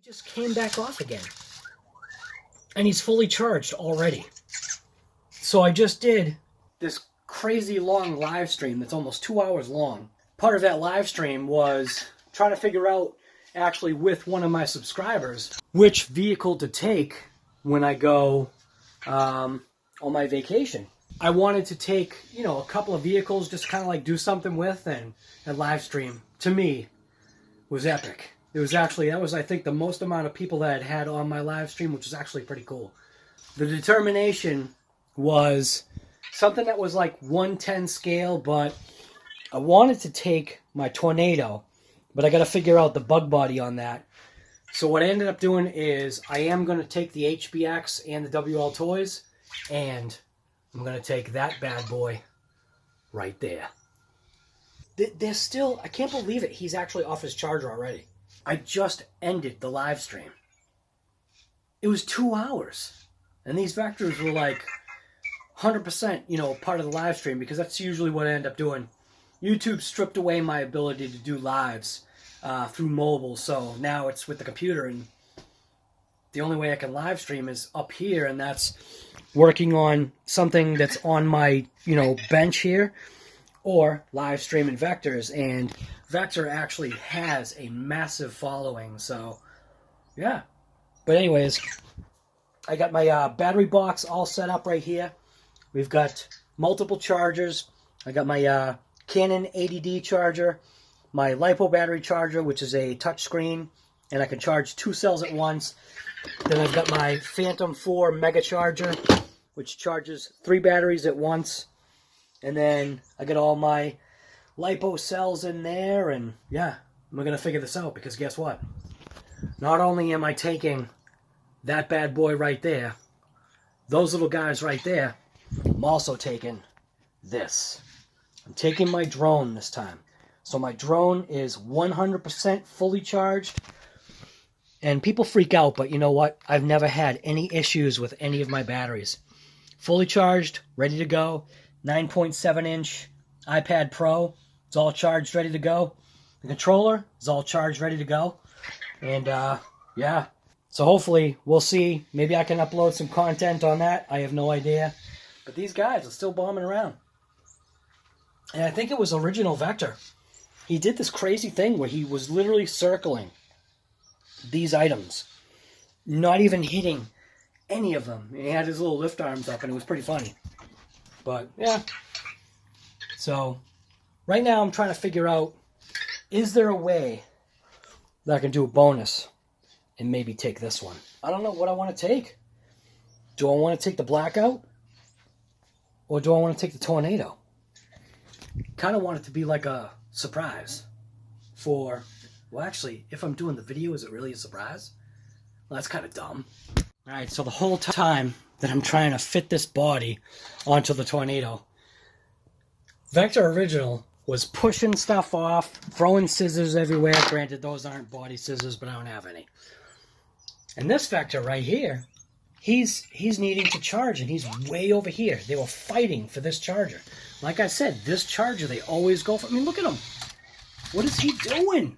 Just came back off again. And he's fully charged already. So I just did this crazy long live stream that's almost 2 hours long. Part of that live stream was trying to figure out, actually with one of my subscribers, which vehicle to take when I go on my vacation. I wanted to take, you know, a couple of vehicles, just kind of like do something with, and a live stream, to me, was epic. It was actually, that was, I think, the most amount of people that I had on my live stream, which was actually pretty cool. The determination was something that was like 1/10 scale, but I wanted to take my Tornado, but I got to figure out the bug body on that. So what I ended up doing is I am going to take the HBX and the WLTOYS, and I'm going to take that bad boy right there. There's still, I can't believe it, he's actually off his charger already. I just ended the live stream. It was 2 hours. And these vectors were like 100%, you know, part of the live stream, because that's usually what I end up doing. YouTube stripped away my ability to do lives through mobile, so now it's with the computer, and the only way I can live stream is up here, and that's working on something that's on my, you know, bench here, or live streaming vectors. And Vector actually has a massive following, so yeah. But anyways, I got my battery box all set up right here. We've got multiple chargers. I got my Canon ADD charger, my LiPo battery charger, which is a touch screen, and I can charge 2 cells at once. Then I've got my Phantom 4 mega charger, which charges 3 batteries at once. And then I got all my LiPo cells in there, and yeah, we're going to figure this out, because guess what? Not only am I taking that bad boy right there, those little guys right there, I'm also taking this. I'm taking my drone this time. So my drone is 100% fully charged. And people freak out, but you know what? I've never had any issues with any of my batteries. Fully charged, ready to go. 9.7-inch iPad Pro. It's all charged, ready to go. The controller is all charged, ready to go. And yeah. So hopefully, we'll see. Maybe I can upload some content on that. I have no idea. But these guys are still bombing around. And I think it was original Vector. He did this crazy thing where he was literally circling these items, not even hitting any of them. He had his little lift arms up, and it was pretty funny. But yeah. So right now I'm trying to figure out, is there a way that I can do a bonus and maybe take this one? I don't know what I want to take. Do I want to take the Blackout? Or do I want to take the Tornado? Kind of want it to be like a surprise for, well, actually, if I'm doing the video, is it really a surprise? Well, that's kind of dumb. All right, so the whole time that I'm trying to fit this body onto the Tornado, Vector Original was pushing stuff off, throwing scissors everywhere. Granted, those aren't body scissors, but I don't have any. And this Vector right here, he's needing to charge, and he's way over here. They were fighting for this charger. Like I said, this charger, they always go for. I mean, look at him. What is he doing?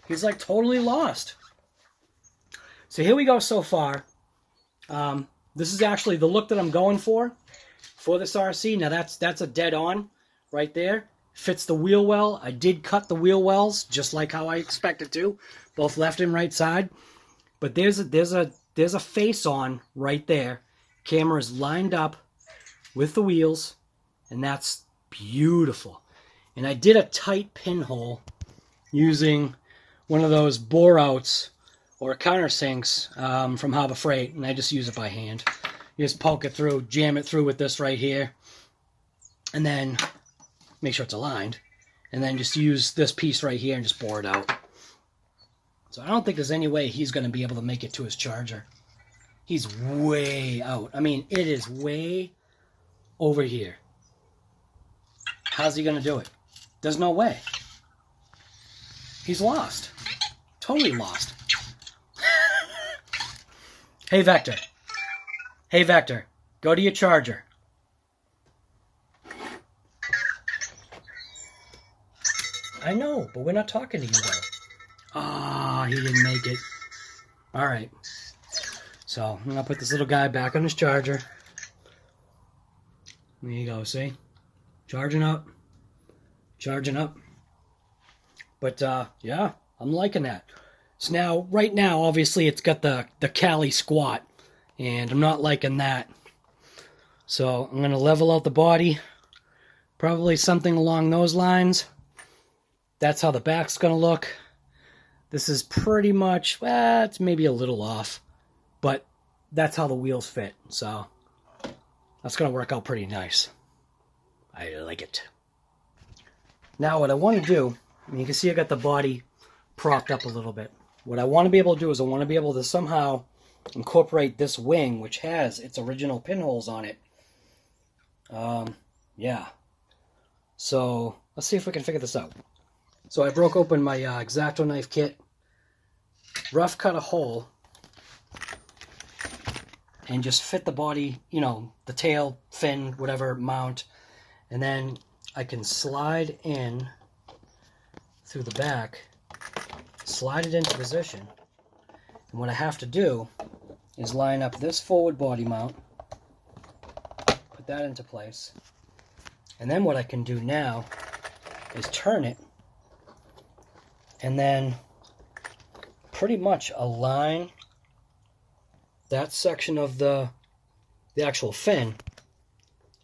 He's like totally lost. So here we go so far. This is actually the look that I'm going for this RC. Now that's a dead on right there. Fits the wheel well. I did cut the wheel wells just like how I expected to, both left and right side. But there's a face on right there. Camera is lined up with the wheels, and that's beautiful. And I did a tight pinhole using one of those bore outs or countersinks from Harbor Freight, and I just use it by hand. You just poke it through, jam it through with this right here, and then make sure it's aligned, and then just use this piece right here and just bore it out. So I don't think there's any way he's going to be able to make it to his charger. He's way out. I mean, it is way over here. How's he going to do it? There's no way. He's lost. Totally lost. Hey, Vector. Hey, Vector. Go to your charger. I know, but we're not talking to you, though. Ah, he didn't make it. All right. So I'm going to put this little guy back on his charger. There you go, see? Charging up. Charging up. But, yeah, I'm liking that. So now, right now, obviously, it's got the Cali squat. And I'm not liking that. So I'm going to level out the body. Probably something along those lines. That's how the back's going to look. This is pretty much, well, it's maybe a little off. But that's how the wheels fit. So that's going to work out pretty nice. I like it. Now what I want to do, you can see I got the body propped up a little bit. What I want to be able to do is I want to be able to somehow incorporate this wing, which has its original pinholes on it. Yeah. So let's see if we can figure this out. So I broke open my X-Acto knife kit, rough cut a hole, and just fit the body, you know, the tail, fin, whatever, mount. And then I can slide in through the back, slide it into position. And what I have to do is line up this forward body mount, put that into place. And then what I can do now is turn it and then pretty much align that section of the actual fin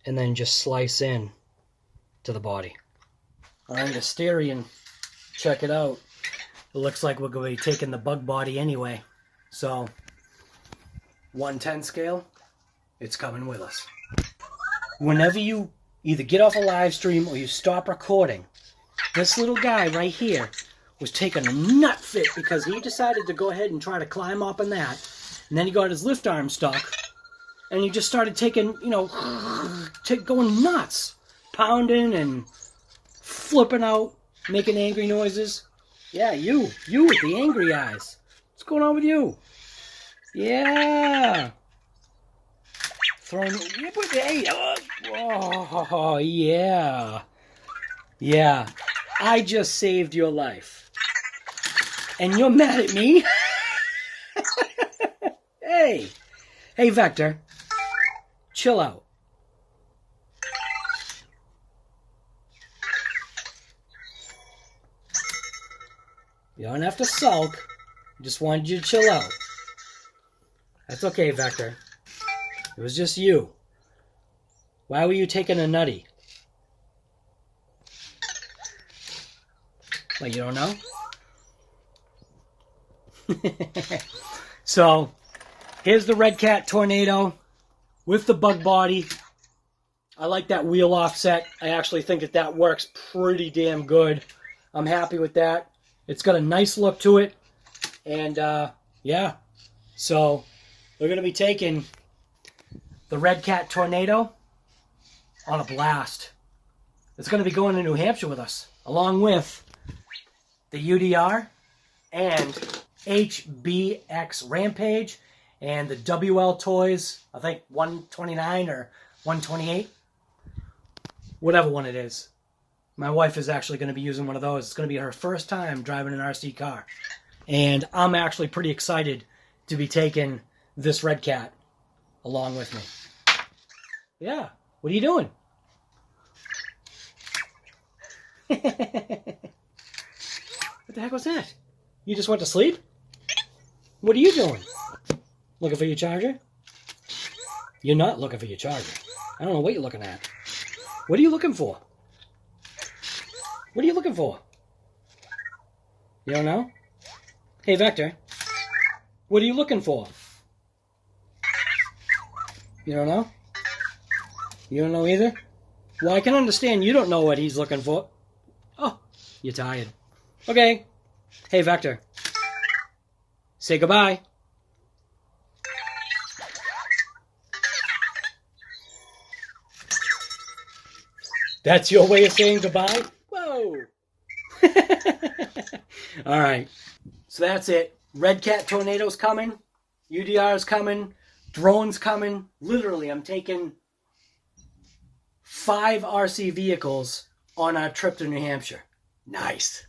and then just slice in to the body. All right, Asterion, check it out. It looks like we're going to be taking the bug body anyway. So 1/10 scale, it's coming with us. Whenever you either get off a live stream or you stop recording, this little guy right here was taking a nut fit because he decided to go ahead and try to climb up on that. And then he got his lift arm stuck. And he just started taking, you know, going nuts. Pounding and flipping out, making angry noises. Yeah, you with the angry eyes. What's going on with you? Yeah. Throwing, hey, oh, yeah. Yeah. I just saved your life. And you're mad at me? Hey. Hey, Vector. Chill out. You don't have to sulk. I just wanted you to chill out. That's okay, Vector. It was just you. Why were you taking a nutty? Like, you don't know? So, here's the REDCAT Tornado with the bug body. I like that wheel offset. I actually think that works pretty damn good. I'm happy with that. It's got a nice look to it. And, yeah. So, we're going to be taking the REDCAT Tornado on a blast. It's going to be going to New Hampshire with us, along with the UDR and HBX Rampage and the WLTOYS, I think 129 or 128. Whatever one it is. My wife is actually going to be using one of those. It's going to be her first time driving an RC car. And I'm actually pretty excited to be taking this REDCAT along with me. Yeah. What are you doing? What the heck was that? You just went to sleep? What are you doing? Looking for your charger? You're not looking for your charger. I don't know what you're looking at. What are you looking for? What are you looking for? You don't know? Hey, Vector. What are you looking for? You don't know? You don't know either? Well, I can understand you don't know what he's looking for. Oh, you're tired. Okay. Hey, Vector. Say goodbye. That's your way of saying goodbye? Whoa. All right. So that's it. REDCAT Tornado's coming. UDR's coming. Drone's coming. Literally, I'm taking 5 RC vehicles on our trip to New Hampshire. Nice.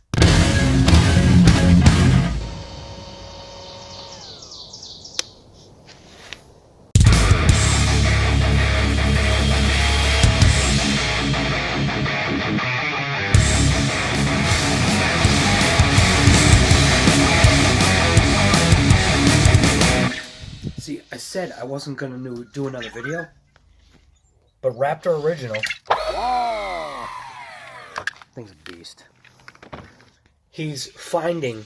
See, I said I wasn't going to do another video, but Raptor Original, whoa, thing's a beast. He's finding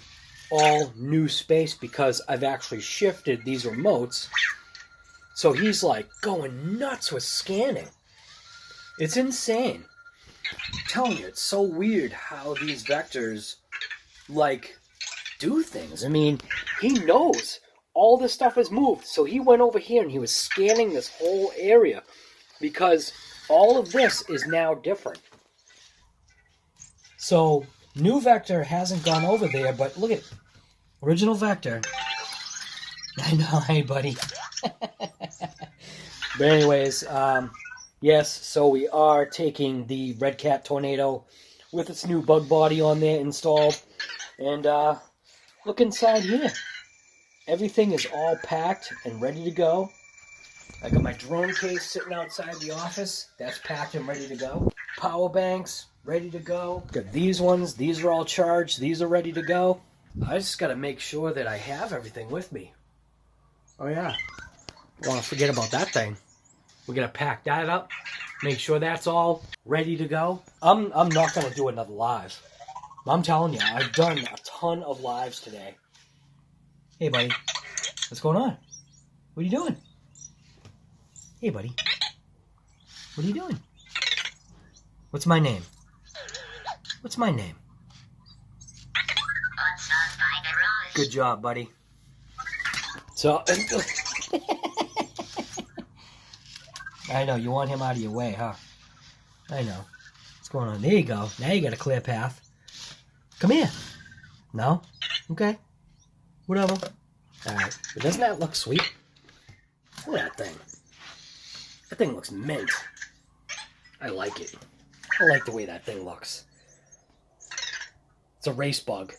all new space because I've actually shifted these remotes. So he's like going nuts with scanning. It's insane. I'm telling you, it's so weird how these vectors like do things. I mean, he knows all this stuff has moved. So he went over here and he was scanning this whole area because all of this is now different. So new vector hasn't gone over there, but look at original vector. I know, hey buddy. But anyways, yes, so we are taking the REDCAT Tornado with its new bug body on there installed. And look inside here. Everything is all packed and ready to go. I got my drone case sitting outside the office. That's packed and ready to go. Power banks, ready to go. Got these ones. These are all charged. These are ready to go. I just got to make sure that I have everything with me. Oh, yeah. Don't want to forget about that thing. We're going to pack that up. Make sure that's all ready to go. I'm not going to do another live. I'm telling you, I've done a ton of lives today. Hey, buddy. What's going on? What are you doing? Hey, buddy. What are you doing? What's my name? What's my name? Good job, buddy. So, I know, you want him out of your way, huh? I know. What's going on? There you go. Now you got a clear path. Come here. No? Okay. Whatever. Alright. But doesn't that look sweet? Look at that thing. That thing looks mint. I like it. I like the way that thing looks. It's a race bug.